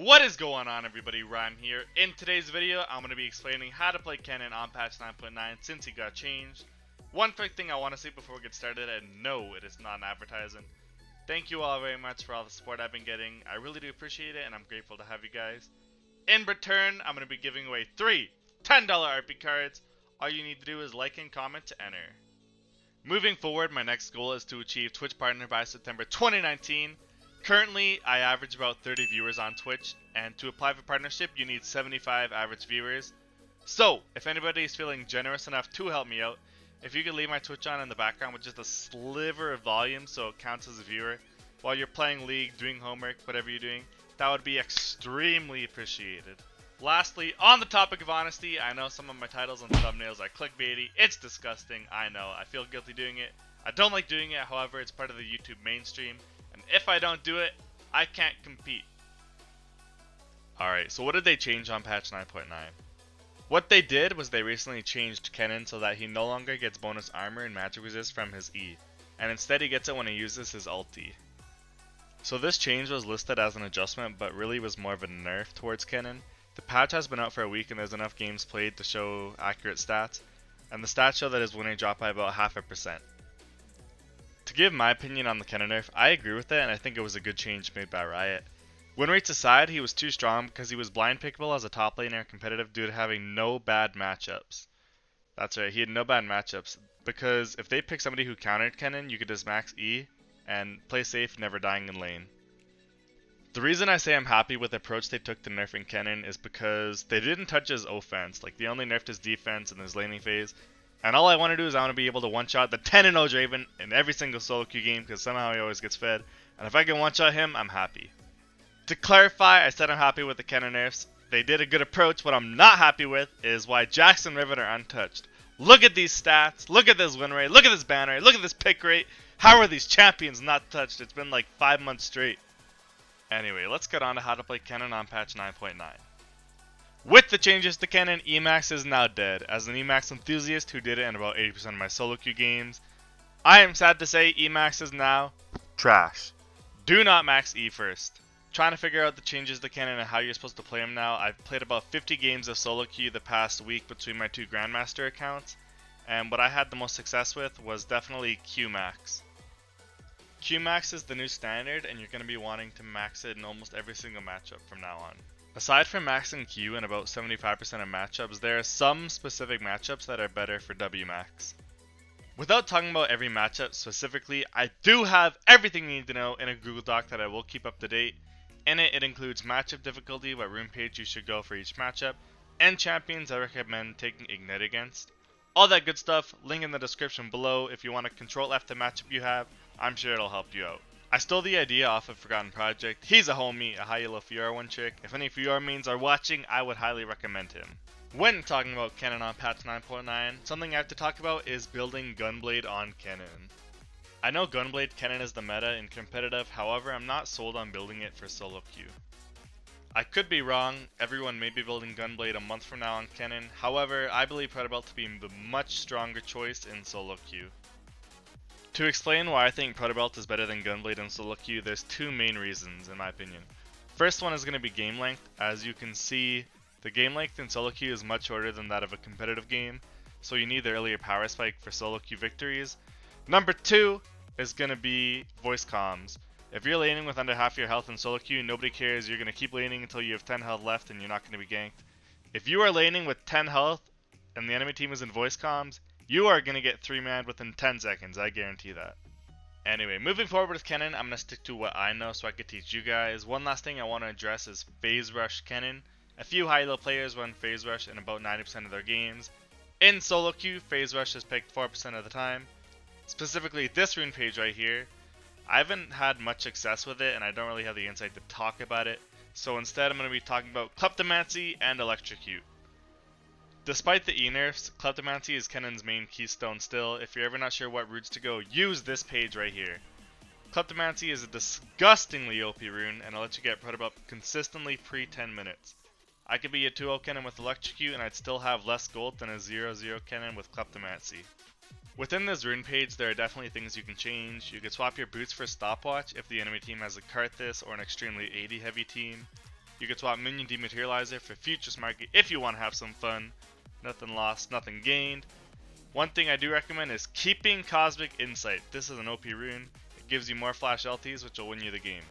What is going on, everybody? Rime here. In today's video, I'm going to be explaining how to play Kennen on patch 9.9 since he got changed. One quick thing I want to say before we get started, and no, it is not an advertising. Thank you all very much for all the support I've been getting. I really do appreciate it, and I'm grateful to have you guys. In return, I'm going to be giving away 3 $10 RP cards. All you need to do is like and comment to enter. Moving forward, my next goal is to achieve Twitch Partner by September 2019. Currently, I average about 30 viewers on Twitch, and to apply for partnership, you need 75 average viewers. So, if anybody is feeling generous enough to help me out, if you could leave my Twitch on in the background with just a sliver of volume so it counts as a viewer, while you're playing League, doing homework, whatever you're doing, that would be extremely appreciated. Lastly, on the topic of honesty, I know some of my titles and thumbnails are clickbaity. It's disgusting, I know. I feel guilty doing it. I don't like doing it, however, it's part of the YouTube mainstream. And if I don't do it, I can't compete. Alright, so what did they change on patch 9.9? What they did was they recently changed Kennen so that he no longer gets bonus armor and magic resist from his E, and instead he gets it when he uses his ulti. So this change was listed as an adjustment, but really was more of a nerf towards Kennen. The patch has been out for a week and there's enough games played to show accurate stats, and the stats show that his win rate dropped by about 0.5%. To give my opinion on the Kennen nerf, I agree with it and I think it was a good change made by Riot. Win rates aside, he was too strong because he was blind pickable as a top laner competitive due to having no bad matchups. That's right, he had no bad matchups, because if they pick somebody who countered Kennen, you could just max E and play safe, never dying in lane. The reason I say I'm happy with the approach they took to nerfing Kennen is because they didn't touch his offense, like they only nerfed his defense in his laning phase. And all I want to do is I want to be able to one-shot the 10-0 Draven in every single solo queue game because somehow he always gets fed. And if I can one-shot him, I'm happy. To clarify, I said I'm happy with the Kennen nerfs. They did a good approach. What I'm not happy with is why Jax and Riven are untouched. Look at these stats. Look at this win rate. Look at this ban rate. Look at this pick rate. How are these champions not touched? It's been like 5 months straight. Anyway, let's get on to how to play Kennen on patch 9.9. With the changes to Kennen, Emax is now dead. As an Emax enthusiast who did it in about 80% of my solo queue games, I am sad to say Emax is now trash. Do not max E first. Trying to figure out the changes to Kennen and how you're supposed to play him now. I've played about 50 games of solo queue the past week between my 2 Grandmaster accounts, and what I had the most success with was definitely Qmax. Qmax is the new standard and you're going to be wanting to max it in almost every single matchup from now on. Aside from maxing Q in about 75% of matchups, there are some specific matchups that are better for Wmax. Without talking about every matchup specifically, I do have everything you need to know in a Google Doc that I will keep up to date. In it, it includes matchup difficulty, what rune page you should go for each matchup, and champions I recommend taking Ignite against. All that good stuff, link in the description below. If you want to control F the matchup you have, I'm sure it'll help you out. I stole the idea off of Forgotten Project. He's a homie, a high yellow Fiora one trick. If any Fiora mains are watching, I would highly recommend him. When talking about Kennen on patch 9.9, something I have to talk about is building Gunblade on Kennen. I know Gunblade Kennen is the meta in competitive, however I'm not sold on building it for solo queue. I could be wrong, everyone may be building Gunblade a month from now on Kennen, however I believe Protobelt to be the much stronger choice in solo queue. To explain why I think Protobelt is better than Gunblade in solo queue, there's 2 main reasons in my opinion. First one is going to be game length. As you can see, the game length in solo queue is much shorter than that of a competitive game, so you need the earlier power spike for solo queue victories. Number 2 is going to be voice comms. If you're laning with under half your health in solo queue, nobody cares, you're going to keep laning until you have 10 health left and you're not going to be ganked. If you are laning with 10 health and the enemy team is in voice comms, you are going to get 3-manned within 10 seconds, I guarantee that. Anyway, moving forward with Kennen, I'm going to stick to what I know so I can teach you guys. One last thing I want to address is Phase Rush Kennen. A few high-elo players run Phase Rush in about 90% of their games. In solo queue, Phase Rush is picked 4% of the time. Specifically this rune page right here, I haven't had much success with it and I don't really have the insight to talk about it. So instead I'm going to be talking about Kleptomancy and Electrocute. Despite the E-nerfs, Kleptomancy is Kennen's main keystone still. If you're ever not sure what routes to go, use this page right here. Kleptomancy is a disgustingly OP rune and it'll let you get Protobelt consistently pre-10 minutes. I could be a 2-0 Kennen with Electrocute and I'd still have less gold than a 0-0 Kennen with Kleptomancy. Within this rune page, there are definitely things you can change. You could swap your boots for stopwatch if the enemy team has a Karthus or an extremely AD heavy team. You can swap Minion Dematerializer for Futures Market if you want to have some fun. Nothing lost, nothing gained. One thing I do recommend is keeping Cosmic Insight. This is an OP rune. It gives you more flash LTs, which will win you the game.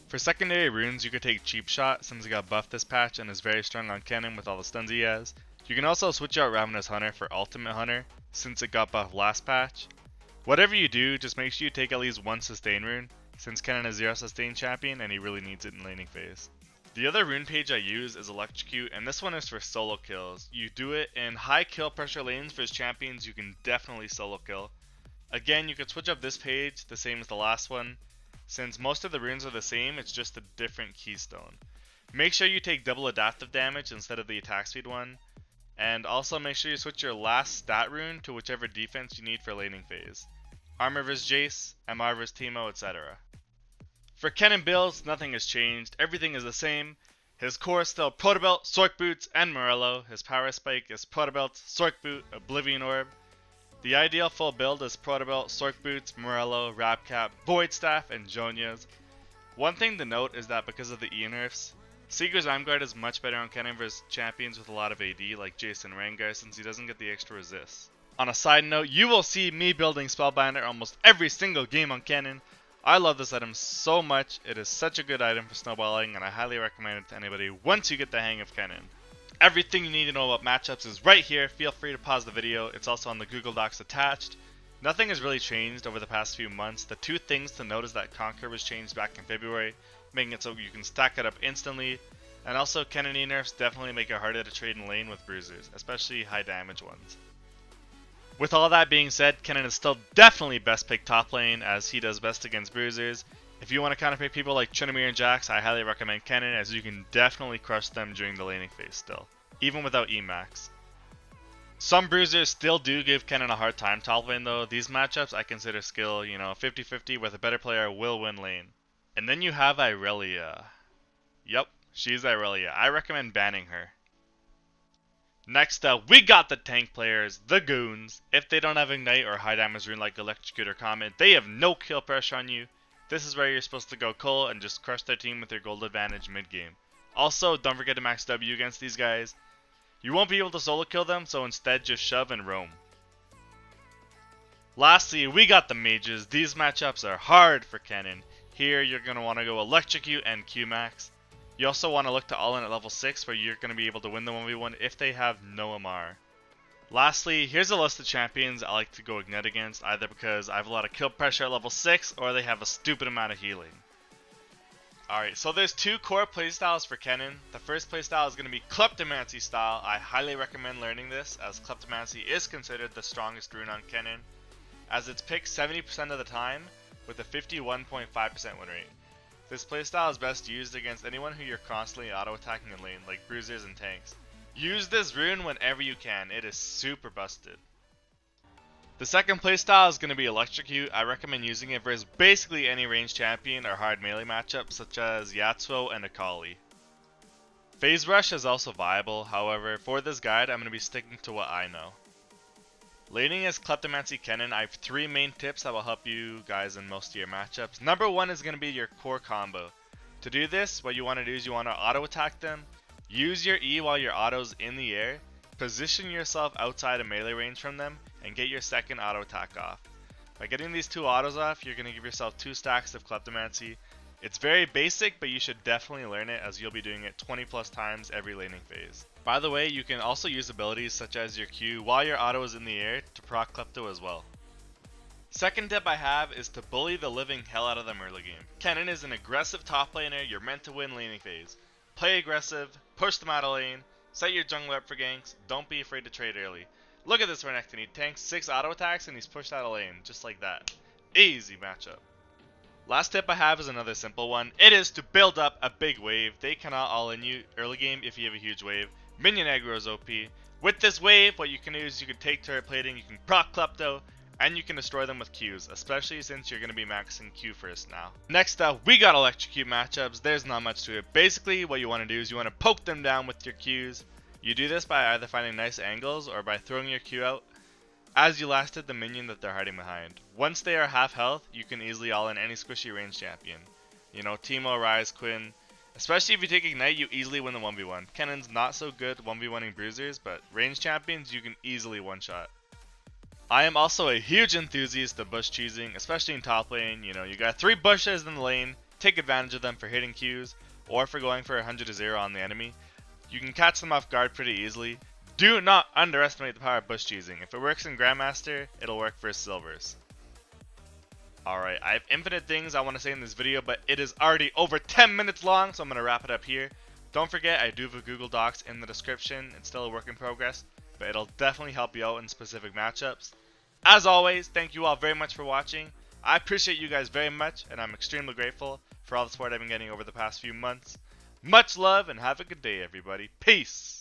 For secondary runes, you could take Cheap Shot since he got buffed this patch and is very strong on Kennen with all the stuns he has. You can also switch out Ravenous Hunter for Ultimate Hunter since it got buffed last patch. Whatever you do, just make sure you take at least one sustain rune since Kennen is 0 sustain champion and he really needs it in laning phase. The other rune page I use is Electrocute, and this one is for solo kills. You do it in high kill pressure lanes for his champions, you can definitely solo kill. Again, you can switch up this page the same as the last one. Since most of the runes are the same, it's just a different keystone. Make sure you take double adaptive damage instead of the attack speed one. And also make sure you switch your last stat rune to whichever defense you need for laning phase. Armor vs Jace, MR vs Teemo, etc. For Kennen builds, nothing has changed, everything is the same. His core is still Protobelt, Sork Boots, and Morello. His power spike is Protobelt, Sork Boot, Oblivion Orb. The ideal full build is Protobelt, Sork Boots, Morello, Rabcap, Void Staff, and Jonia's. One thing to note is that because of the E nerfs, Seeker's Armguard is much better on Kennen versus champions with a lot of AD like Jason Rengar since he doesn't get the extra resist. On a side note, you will see me building Spellbinder almost every single game on Kennen. I love this item so much, it is such a good item for snowballing and I highly recommend it to anybody once you get the hang of Kennen. Everything you need to know about matchups is right here, feel free to pause the video, it's also on the Google Docs attached. Nothing has really changed over the past few months. The two things to note is that Conquer was changed back in February, making it so you can stack it up instantly, and also Kennen E nerfs definitely make it harder to trade in lane with bruisers, especially high damage ones. With all that being said, Kennen is still definitely best pick top lane as he does best against bruisers. If you want to counterpick people like Tryndamere and Jax, I highly recommend Kennen as you can definitely crush them during the laning phase still, even without Emax. Some bruisers still do give Kennen a hard time top lane though. These matchups I consider skill, 50-50 with a better player will win lane. And then you have Irelia. Yup, she's Irelia. I recommend banning her. Next up, we got the tank players, the goons. If they don't have Ignite or high damage rune like Electrocute or Comet, they have no kill pressure on you. This is where you're supposed to go Cole and just crush their team with your gold advantage mid game. Also, don't forget to max W against these guys. You won't be able to solo kill them, so instead just shove and roam. Lastly, we got the mages. These matchups are hard for Kennen. Here you're going to want to go Electrocute and Qmax. You also want to look to all-in at level 6 where you're going to be able to win the 1v1 if they have no MR. Lastly, here's a list of champions I like to go Ignite against, either because I have a lot of kill pressure at level 6 or they have a stupid amount of healing. Alright, so there's two core playstyles for Kennen. The first playstyle is going to be Kleptomancy style. I highly recommend learning this as Kleptomancy is considered the strongest rune on Kennen, as it's picked 70% of the time with a 51.5% win rate. This playstyle is best used against anyone who you're constantly auto-attacking in lane, like bruisers and tanks. Use this rune whenever you can, it is super busted. The second playstyle is going to be Electrocute. I recommend using it versus basically any ranged champion or hard melee matchups such as Yasuo and Akali. Phase Rush is also viable, however, for this guide I'm going to be sticking to what I know. Laning as Kleptomancy Kennen, I have three main tips that will help you guys in most of your matchups. Number one is going to be your core combo. To do this, what you want to do is you want to auto attack them, use your E while your auto's in the air, position yourself outside of melee range from them, and get your second auto attack off. By getting these two autos off, you're going to give yourself 2 stacks of Kleptomancy. It's very basic, but you should definitely learn it as you'll be doing it 20 plus times every laning phase. By the way, you can also use abilities such as your Q while your auto is in the air to proc Klepto as well. Second tip I have is to bully the living hell out of them early game. Kennen is an aggressive top laner, you're meant to win laning phase. Play aggressive, push them out of lane, set your jungler up for ganks, don't be afraid to trade early. Look at this Renekton, he tanks 6 auto attacks and he's pushed out of lane, just like that. Easy matchup. Last tip I have is another simple one. It is to build up a big wave. They cannot all in you early game if you have a huge wave. Minion aggro is OP. With this wave, what you can do is you can take turret plating, you can proc Klepto, and you can destroy them with Qs, especially since you're going to be maxing Q first now. Next up, we got Electrocute matchups. There's not much to it. Basically, what you want to do is you want to poke them down with your Qs. You do this by either finding nice angles or by throwing your Q out as you last hit the minion that they're hiding behind. Once they are half health, you can easily all in any squishy range champion. Teemo, Ryze, Quinn, Especially if you take Ignite, you easily win the 1v1. Kennen's not so good 1v1ing bruisers, but range champions you can easily one-shot. I am also a huge enthusiast of bush cheesing, especially in top lane. You know, you got 3 bushes in the lane, take advantage of them for hitting Qs, or for going for 100-0 on the enemy. You can catch them off guard pretty easily. Do not underestimate the power of bush cheesing. If it works in Grandmaster, it'll work for Silvers. Alright, I have infinite things I want to say in this video, but it is already over 10 minutes long, so I'm going to wrap it up here. Don't forget, I do have a Google Docs in the description. It's still a work in progress, but it'll definitely help you out in specific matchups. As always, thank you all very much for watching. I appreciate you guys very much, and I'm extremely grateful for all the support I've been getting over the past few months. Much love, and have a good day, everybody. Peace!